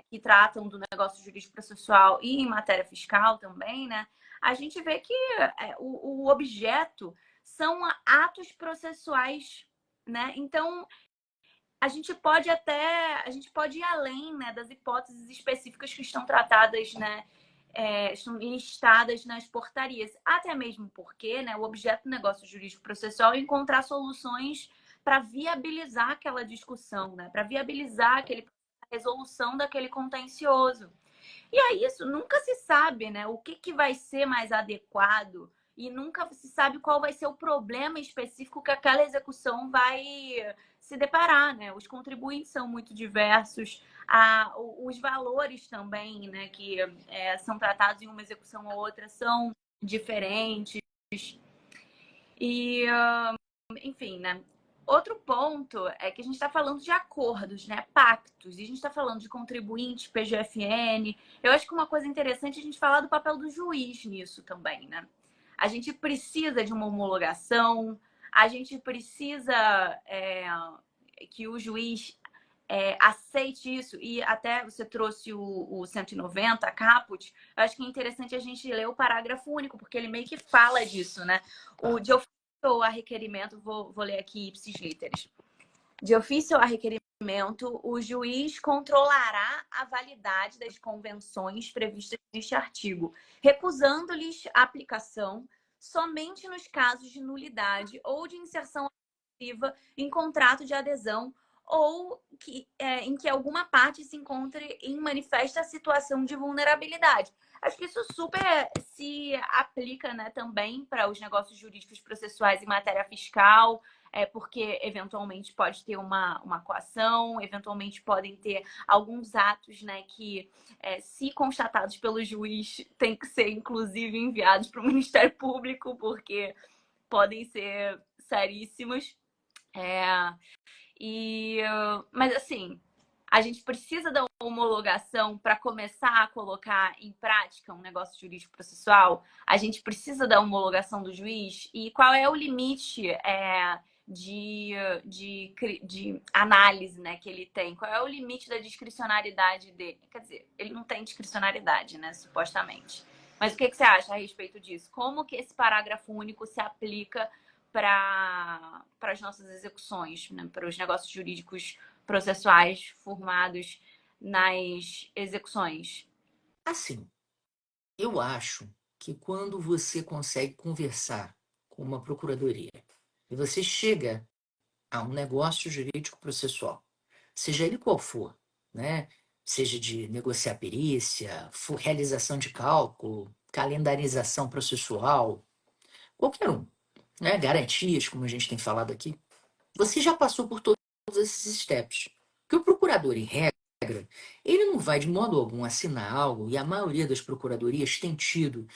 que tratam do negócio jurídico processual e em matéria fiscal também, né, a gente vê que o objeto são atos processuais, né? Então, a gente pode ir além, né, das hipóteses específicas que estão tratadas, né, estão listadas nas portarias. Até mesmo porque, né, o objeto do negócio jurídico processual é encontrar soluções para viabilizar aquela discussão, né, para viabilizar a resolução daquele contencioso. E aí isso nunca se sabe, né, o que vai ser mais adequado e nunca se sabe qual vai ser o problema específico que aquela execução vai se deparar, né? Os contribuintes são muito diversos, os valores também, né, que são tratados em uma execução ou outra são diferentes. E, enfim, né? Outro ponto é que a gente está falando de acordos, né? Pactos, e a gente está falando de contribuinte, PGFN. Eu acho que uma coisa interessante é a gente falar do papel do juiz nisso também, né? A gente precisa de uma homologação, a gente precisa que o juiz aceite isso, e até você trouxe o 190, a caput. Eu acho que é interessante a gente ler o parágrafo único, porque ele meio que fala disso, né? O de ofício ou a requerimento, vou ler aqui ipsis literis. De ofício ou a requerimento, o juiz controlará a validade das convenções previstas neste artigo, recusando-lhes a aplicação somente nos casos de nulidade ou de inserção abusiva em contrato de adesão ou em que alguma parte se encontre em manifesta situação de vulnerabilidade. Acho que isso super se aplica, né, também para os negócios jurídicos processuais em matéria fiscal, porque eventualmente pode ter uma coação, eventualmente podem ter alguns atos, né, que, se constatados pelo juiz, tem que ser, inclusive, enviados para o Ministério Público, porque podem ser seríssimos. Mas, assim, a gente precisa da homologação para começar a colocar em prática um negócio jurídico processual. A gente precisa da homologação do juiz. E qual é o limite de análise, né, que ele tem? Qual é o limite da discricionariedade dele? Quer dizer, ele não tem discricionariedade, né, supostamente. Mas o que você acha a respeito disso? Como que esse parágrafo único se aplica para as nossas execuções, né, para os negócios jurídicos processuais formados nas execuções? Assim, eu acho que quando você consegue conversar com uma procuradoria e você chega a um negócio jurídico processual, seja ele qual for, né? Seja de negociar perícia, realização de cálculo, calendarização processual, qualquer um, né? Garantias, como a gente tem falado aqui. Você já passou por todos esses steps. Que o procurador, em regra, ele não vai de modo algum assinar algo, e a maioria das procuradorias tem tido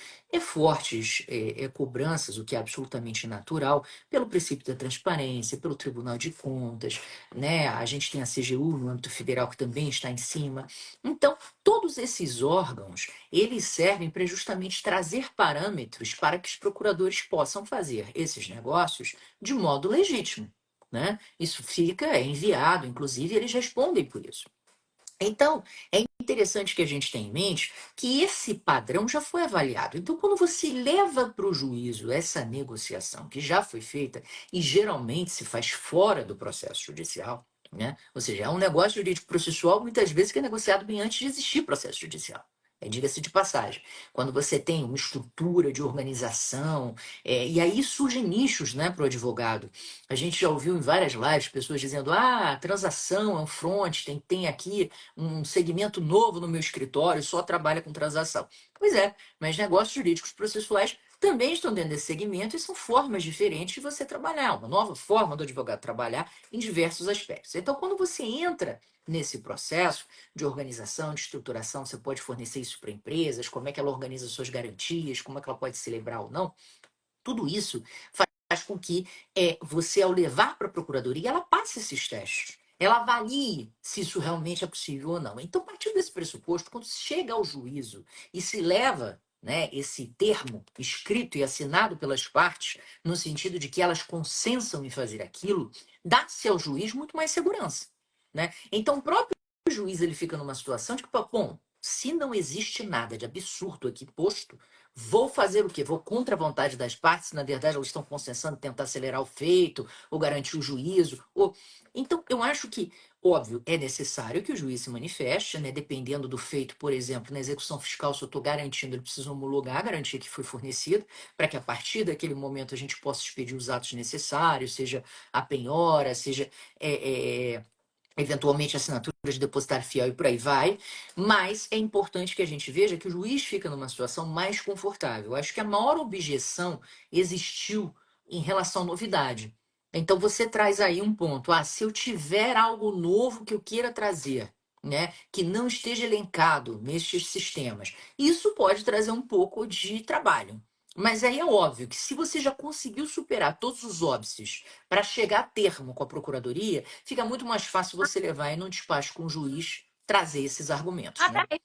fortes cobranças, o que é absolutamente natural, pelo princípio da transparência, pelo Tribunal de Contas, né? A gente tem a CGU no âmbito federal que também está em cima. Então, todos esses órgãos, eles servem para justamente trazer parâmetros para que os procuradores possam fazer esses negócios de modo legítimo, né? Isso fica enviado, inclusive, eles respondem por isso. Então, é interessante que a gente tenha em mente que esse padrão já foi avaliado. Então, quando você leva para o juízo essa negociação que já foi feita, e geralmente se faz fora do processo judicial, né? Ou seja, é um negócio jurídico processual, muitas vezes, que é negociado bem antes de existir processo judicial. Diga-se de passagem, quando você tem uma estrutura de organização, e aí surgem nichos, né, para o advogado. A gente já ouviu em várias lives pessoas dizendo: ah, a transação é um front, tem aqui um segmento novo no meu escritório, só trabalha com transação. Pois é, mas negócios jurídicos processuais também estão dentro desse segmento e são formas diferentes de você trabalhar, uma nova forma do advogado trabalhar em diversos aspectos. Então, quando você entra nesse processo de organização, de estruturação, você pode fornecer isso para empresas, como é que ela organiza suas garantias, como é que ela pode celebrar ou não, tudo isso faz com que você, ao levar para a procuradoria, ela passe esses testes. Ela avalie se isso realmente é possível ou não. Então, partindo desse pressuposto, quando se chega ao juízo e se leva, né, esse termo escrito e assinado pelas partes, no sentido de que elas consensam em fazer aquilo, dá-se ao juiz muito mais segurança, né? Então, o próprio juiz ele fica numa situação de que, bom, se não existe nada de absurdo aqui posto, vou fazer o quê? Vou contra a vontade das partes, na verdade elas estão consensando tentar acelerar o feito, ou garantir o juízo. Então, eu acho que, óbvio, é necessário que o juiz se manifeste, né? Dependendo do feito, por exemplo, na execução fiscal, se eu estou garantindo, ele precisa homologar a garantia que foi fornecida, para que a partir daquele momento a gente possa expedir os atos necessários, seja a penhora, seja eventualmente assinatura de depositário fiel e por aí vai, mas é importante que a gente veja que o juiz fica numa situação mais confortável. Eu acho que a maior objeção existiu em relação à novidade. Então você traz aí um ponto, se eu tiver algo novo que eu queira trazer, né, que não esteja elencado nestes sistemas, isso pode trazer um pouco de trabalho. Mas aí é óbvio que se você já conseguiu superar todos os óbices para chegar a termo com a procuradoria, fica muito mais fácil você levar e num despacho com o juiz trazer esses argumentos, Até né? mesmo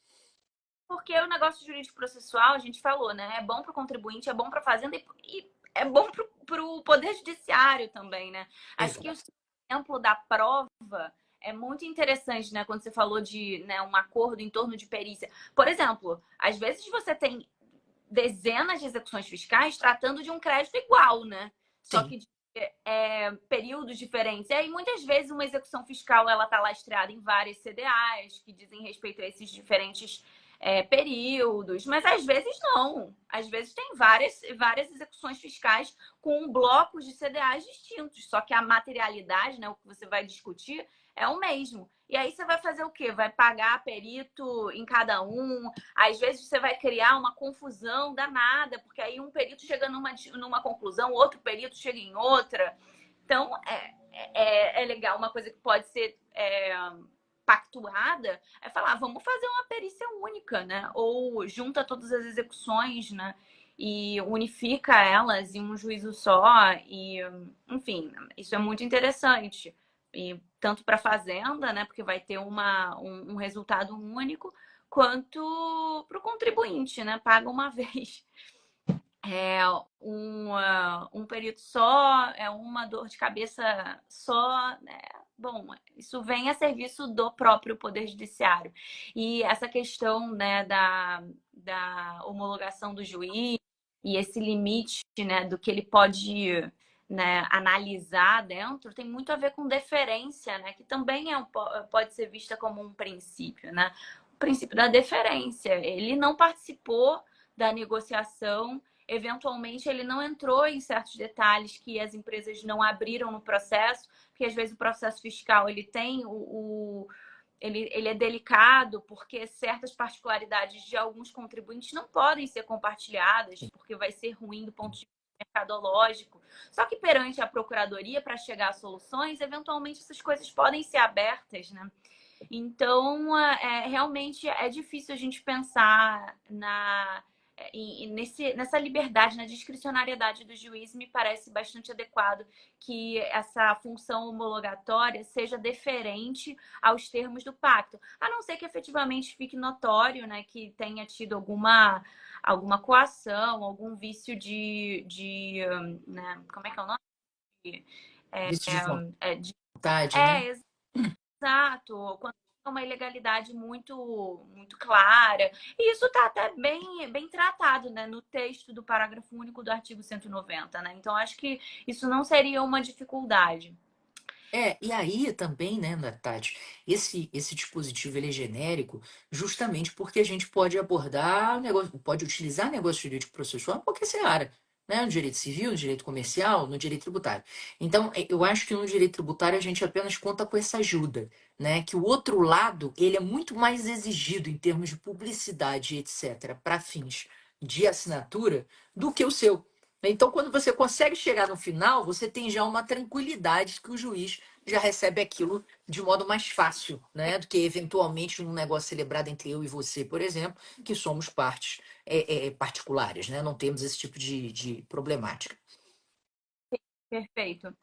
porque o negócio jurídico processual, a gente falou, né? É bom para o contribuinte, é bom para a fazenda e é bom para o poder judiciário também, né? Acho que o Exato. exemplo da prova é muito interessante, né? Quando você falou de, né, um acordo em torno de perícia. Por exemplo, às vezes você tem dezenas de execuções fiscais tratando de um crédito igual, né? Só Sim. que de períodos diferentes. E aí, muitas vezes, uma execução fiscal ela está lastreada em várias CDAs que dizem respeito a esses diferentes períodos, mas às vezes não. Às vezes tem várias execuções fiscais com blocos de CDAs distintos, só que a materialidade, né, o que você vai discutir, é o mesmo. E aí você vai fazer o quê? Vai pagar perito em cada um. Às vezes você vai criar uma confusão danada, porque aí um perito chega numa conclusão, outro perito chega em outra. Então, é legal. Uma coisa que pode ser pactuada é falar, vamos fazer uma perícia única, né? Ou junta todas as execuções, né? E unifica elas em um juízo só. E, enfim, isso é muito interessante. E tanto para a fazenda, né? Porque vai ter um resultado único, quanto para o contribuinte, né? Paga uma vez. É um período só, é uma dor de cabeça só, né? Bom, isso vem a serviço do próprio Poder Judiciário. E essa questão, né, da homologação do juiz e esse limite, né, do que ele pode, né, analisar dentro, tem muito a ver com deferência, né, que também pode ser vista como um princípio, né? O princípio da deferência. Ele não participou da negociação, eventualmente ele não entrou em certos detalhes que as empresas não abriram no processo, porque às vezes o processo fiscal ele tem ele é delicado porque certas particularidades de alguns contribuintes não podem ser compartilhadas, porque vai ser ruim do ponto de vista mercadológico. Só que perante a procuradoria, para chegar a soluções, eventualmente essas coisas podem ser abertas, né? Então, realmente é difícil a gente pensar nessa liberdade, na discricionariedade do juiz. Me parece bastante adequado que essa função homologatória seja deferente aos termos do pacto, a não ser que efetivamente fique notório, né, que tenha tido alguma coação, algum vício né, como é que é o nome? Vício de É, de vontade, né? Exato, quando é uma ilegalidade muito clara. E isso está até bem tratado, né, no texto do parágrafo único do artigo 190, né? Então, acho que isso não seria uma dificuldade. E aí também, né, Tati, esse dispositivo ele é genérico justamente porque a gente pode abordar negócio, pode utilizar negócio jurídico processual em qualquer seara, né, no direito civil, no direito comercial, no direito tributário. Então, eu acho que no direito tributário a gente apenas conta com essa ajuda, né, que o outro lado, ele é muito mais exigido em termos de publicidade, etc., para fins de assinatura do que o seu. Então, quando você consegue chegar no final, você tem já uma tranquilidade que o juiz já recebe aquilo de modo mais fácil, né? Do que eventualmente num negócio celebrado entre eu e você, por exemplo, que somos partes particulares, né? Não temos esse tipo de problemática. Perfeito.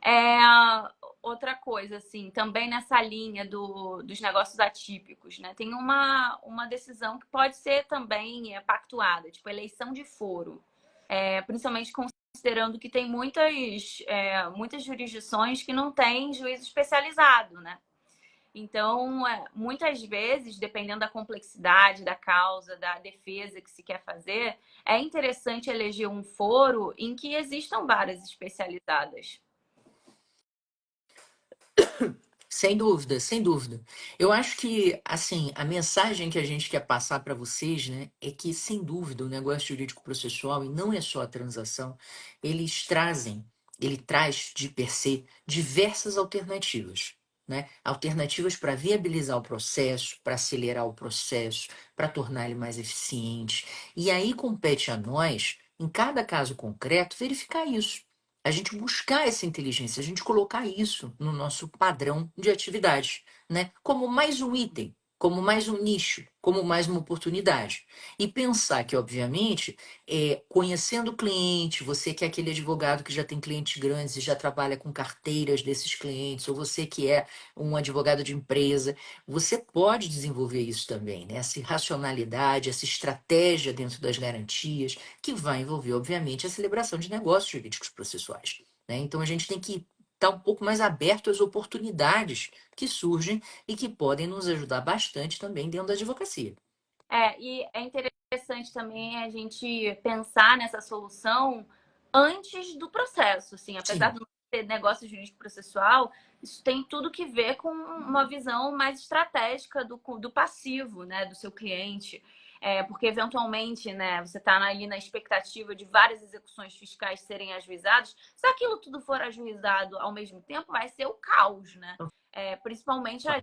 É, outra coisa, assim, também nessa linha dos negócios atípicos, né? Tem uma decisão que pode ser também pactuada, tipo eleição de foro. Principalmente considerando que tem muitas jurisdições que não têm juiz especializado, né? Então, muitas vezes, dependendo da complexidade da causa, da defesa que se quer fazer, é interessante eleger um foro em que existam varas especializadas. Sem dúvida, sem dúvida. Eu acho que, assim, a mensagem que a gente quer passar para vocês, né, é que, sem dúvida, o negócio jurídico processual, e não é só a transação, ele traz, de per se, diversas alternativas, né? Alternativas para viabilizar o processo, para acelerar o processo, para tornar ele mais eficiente. E aí compete a nós, em cada caso concreto, verificar isso, a gente buscar essa inteligência, a gente colocar isso no nosso padrão de atividade, né? Como mais um item, como mais um nicho, como mais uma oportunidade. E pensar que, obviamente, conhecendo o cliente, você que é aquele advogado que já tem clientes grandes e já trabalha com carteiras desses clientes, ou você que é um advogado de empresa, você pode desenvolver isso também, né? Essa racionalidade, essa estratégia dentro das garantias que vai envolver, obviamente, a celebração de negócios jurídicos processuais, né? Então, a gente tem que estar um pouco mais aberto às oportunidades que surgem e que podem nos ajudar bastante também dentro da advocacia. E é interessante também a gente pensar nessa solução antes do processo, assim, apesar Sim, de não ter negócio jurídico processual, isso tem tudo que ver com uma visão mais estratégica do passivo, né, do seu cliente. Porque eventualmente, né, você está ali na expectativa de várias execuções fiscais serem ajuizadas. Se aquilo tudo for ajuizado ao mesmo tempo, vai ser o caos, né? Principalmente né,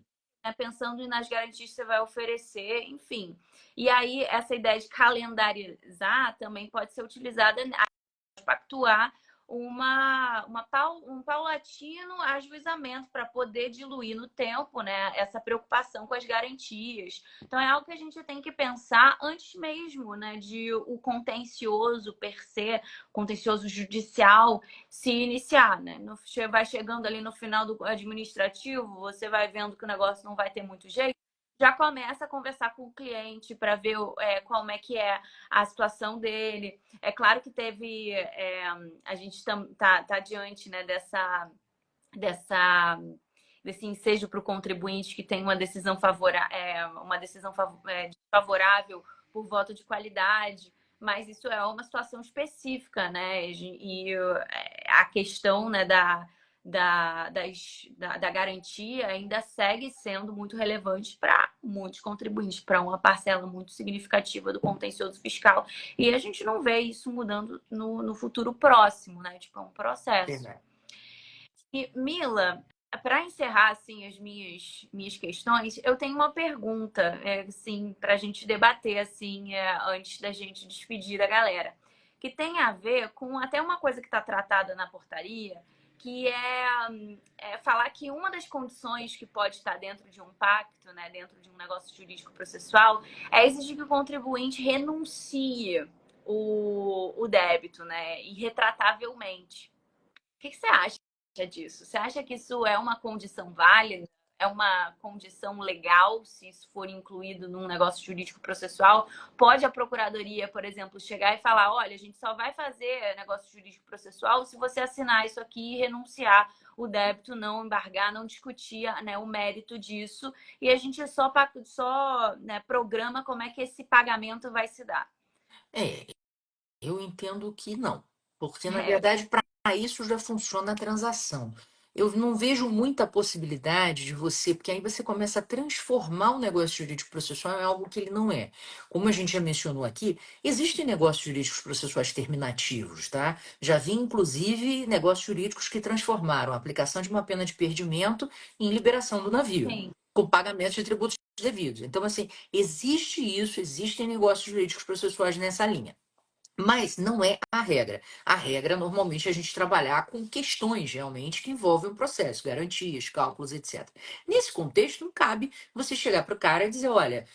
pensando nas garantias que você vai oferecer, enfim. E aí, essa ideia de calendarizar também pode ser utilizada para pactuar um paulatino ajuizamento para poder diluir no tempo, né, essa preocupação com as garantias. Então, é algo que a gente tem que pensar antes mesmo, né, de o contencioso per se, contencioso judicial se iniciar, né? Vai chegando ali no final do administrativo, você vai vendo que o negócio não vai ter muito jeito, já começa a conversar com o cliente para ver como é que é a situação dele. É claro que a gente tá diante, né, desse ensejo para o contribuinte que tem uma decisão desfavorável por voto de qualidade, mas isso é uma situação específica, né? E a questão, né, da garantia ainda segue sendo muito relevante para muitos contribuintes, para uma parcela muito significativa do contencioso fiscal. E a gente não vê isso mudando no futuro próximo, né? Tipo, é um processo. Verdade. E, Mila, para encerrar assim as minhas questões, eu tenho uma pergunta, assim, para a gente debater assim, antes da gente despedir da galera, que tem a ver com até uma coisa que está tratada na portaria, que é falar que uma das condições que pode estar dentro de um pacto, né, dentro de um negócio jurídico processual, é exigir que o contribuinte renuncie o débito, né, irretratavelmente. O que você acha disso? Você acha que isso é uma condição válida? É uma condição legal se isso for incluído num negócio jurídico processual? Pode a procuradoria, por exemplo, chegar e falar: olha, a gente só vai fazer negócio jurídico processual se você assinar isso aqui e renunciar o débito, não embargar, não discutir, né, o mérito disso, e a gente só né, programa como é que esse pagamento vai se dar. É, eu entendo que não, porque na É, verdade para isso já funciona a transação. Eu não vejo muita possibilidade de você, porque aí você começa a transformar o negócio jurídico processual em algo que ele não é. Como a gente já mencionou aqui, existem negócios jurídicos processuais terminativos, tá? Já vi inclusive negócios jurídicos que transformaram a aplicação de uma pena de perdimento em liberação do navio, sim. com pagamento de tributos devidos. Então, assim, existe isso, existem negócios jurídicos processuais nessa linha. Mas não é a regra. A regra, normalmente, é a gente trabalhar com questões realmente que envolvem o processo, garantias, cálculos, etc. Nesse contexto, não cabe você chegar para o cara e dizer: olha,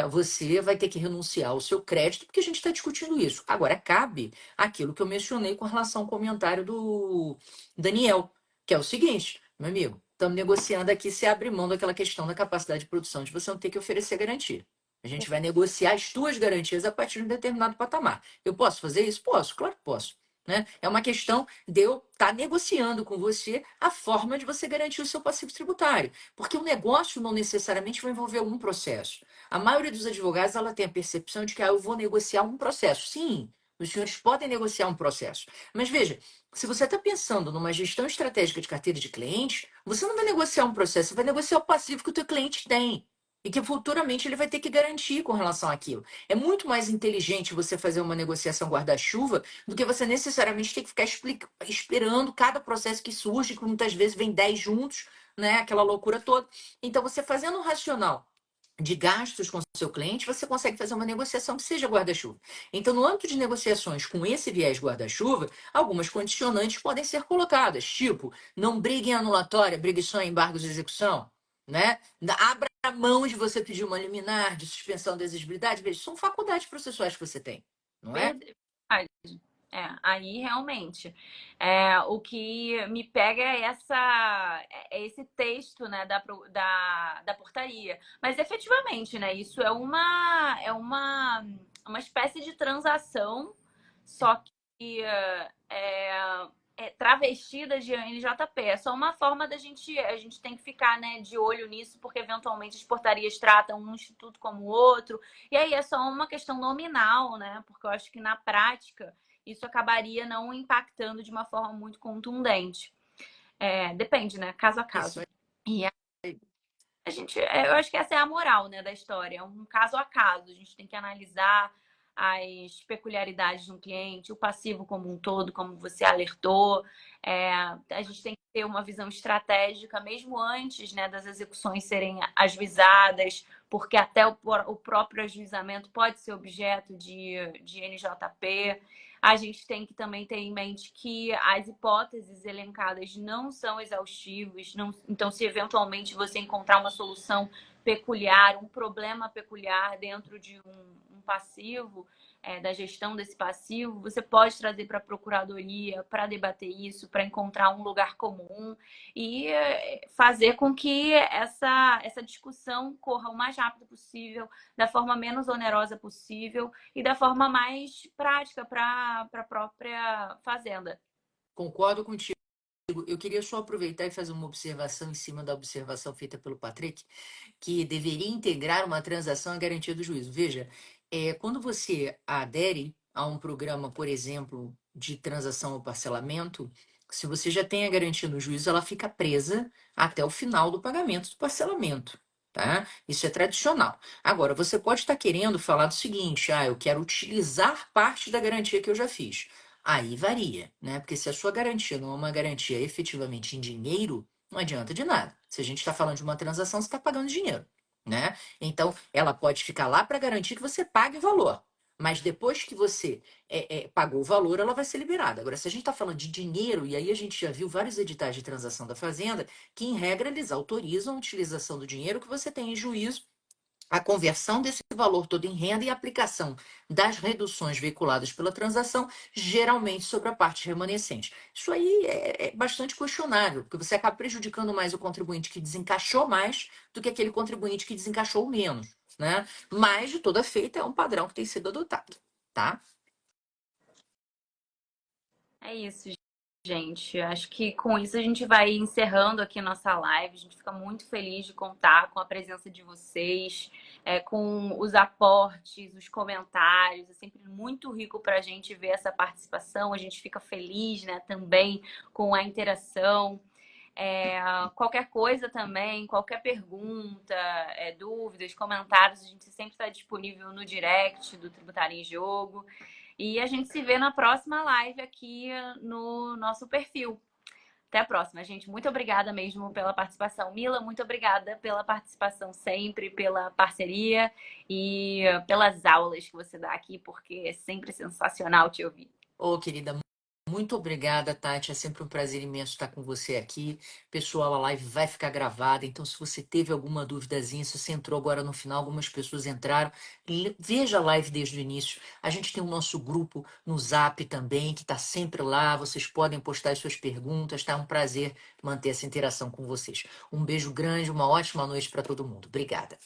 você vai ter que renunciar ao seu crédito, porque a gente está discutindo isso. Agora, cabe aquilo que eu mencionei com relação ao comentário do Daniel, que é o seguinte, meu amigo, estamos negociando aqui, você abre mão daquela questão da capacidade de produção, de você não ter que oferecer garantia. A gente vai negociar as tuas garantias a partir de um determinado patamar. Eu posso fazer isso? Posso, claro que posso. Né? É uma questão de eu estar negociando com você a forma de você garantir o seu passivo tributário. Porque o negócio não necessariamente vai envolver um processo. A maioria dos advogados ela tem a percepção de que eu vou negociar um processo. Sim, os senhores podem negociar um processo. Mas veja, se você está pensando numa gestão estratégica de carteira de clientes, você não vai negociar um processo, você vai negociar o passivo que o teu cliente tem e que futuramente ele vai ter que garantir com relação àquilo. É muito mais inteligente você fazer uma negociação guarda-chuva do que você necessariamente ter que ficar esperando cada processo que surge, que muitas vezes vem 10 juntos, né? Aquela loucura toda. Então, você fazendo um racional de gastos com o seu cliente, você consegue fazer uma negociação que seja guarda-chuva. Então, no âmbito de negociações com esse viés guarda-chuva, algumas condicionantes podem ser colocadas, tipo, não brigue em anulatória, brigue só em embargos de execução, né? Abra a mão de você pedir uma liminar de suspensão da exigibilidade. Veja, são faculdades processuais que você tem, não é? Verdade. Aí realmente. O que me pega é esse texto, né, da portaria. Mas efetivamente, né, isso uma espécie de transação, só que travestida de NJP. É só uma forma a gente tem que ficar, né, de olho nisso, porque eventualmente as portarias tratam um instituto como o outro. E aí é só uma questão nominal, né? Porque eu acho que na prática isso acabaria não impactando de uma forma muito contundente. Depende, né? Caso a Isso caso. aí. E eu acho que essa é a moral, né, da história. É um caso a caso. A gente tem que analisar as peculiaridades de um cliente, o passivo como um todo, como você alertou. A gente tem que ter uma visão estratégica, mesmo antes, né, das execuções serem ajuizadas, porque até o próprio ajuizamento pode ser objeto de NJP. A gente tem que também ter em mente que as hipóteses elencadas não são exaustivas. Então, se eventualmente você encontrar uma solução peculiar, um problema peculiar dentro de um passivo, da gestão desse passivo, você pode trazer para a procuradoria para debater isso, para encontrar um lugar comum e fazer com que essa discussão corra o mais rápido possível, da forma menos onerosa possível e da forma mais prática para a própria fazenda. Concordo contigo. Eu queria só aproveitar e fazer uma observação em cima da observação feita pelo Patrick, que deveria integrar uma transação à garantia do juízo. Veja, quando você adere a um programa, por exemplo, de transação ou parcelamento, Se você já tem a garantia no juízo, ela fica presa até o final do pagamento do parcelamento, tá? Isso é tradicional. Agora, você pode estar querendo falar do seguinte: ah, eu quero utilizar parte da garantia que eu já fiz. Aí varia, né? Porque se a sua garantia não é uma garantia efetivamente em dinheiro, não adianta de nada. Se a gente está falando de uma transação, você está pagando dinheiro, né? Então, ela pode ficar lá para garantir que você pague o valor. Mas depois que você pagou o valor, ela vai ser liberada. Agora, se a gente está falando de dinheiro, e aí a gente já viu vários editais de transação da Fazenda, que em regra eles autorizam a utilização do dinheiro que você tem em juízo, a conversão desse valor todo em renda e a aplicação das reduções veiculadas pela transação, geralmente sobre a parte remanescente. Isso aí é bastante questionável, porque você acaba prejudicando mais o contribuinte que desencaixou mais do que aquele contribuinte que desencaixou menos, né? Mas, de toda feita, é um padrão que tem sido adotado, tá? É isso, gente. Acho que com isso a gente vai encerrando aqui nossa live. A gente fica muito feliz de contar com a presença de vocês, com os aportes, os comentários. É sempre muito rico para a gente ver essa participação. A gente fica feliz, né, também com a interação. Qualquer coisa também, qualquer pergunta, dúvidas, comentários, a gente sempre está disponível no direct do Tributário em Jogo. E a gente se vê na próxima live aqui no nosso perfil. Até a próxima, gente. Muito obrigada mesmo pela participação. Mila, muito obrigada pela participação sempre, pela parceria e pelas aulas que você dá aqui, porque é sempre sensacional te ouvir. Ô, querida, muito obrigada, Tati. É sempre um prazer imenso estar com você aqui. Pessoal, a live vai ficar gravada, então se você teve alguma duvidazinha, se você entrou agora no final, algumas pessoas entraram, veja a live desde o início. A gente tem o nosso grupo no Zap também, que está sempre lá. Vocês podem postar as suas perguntas, tá? É um prazer manter essa interação com vocês. Um beijo grande, uma ótima noite para todo mundo. Obrigada.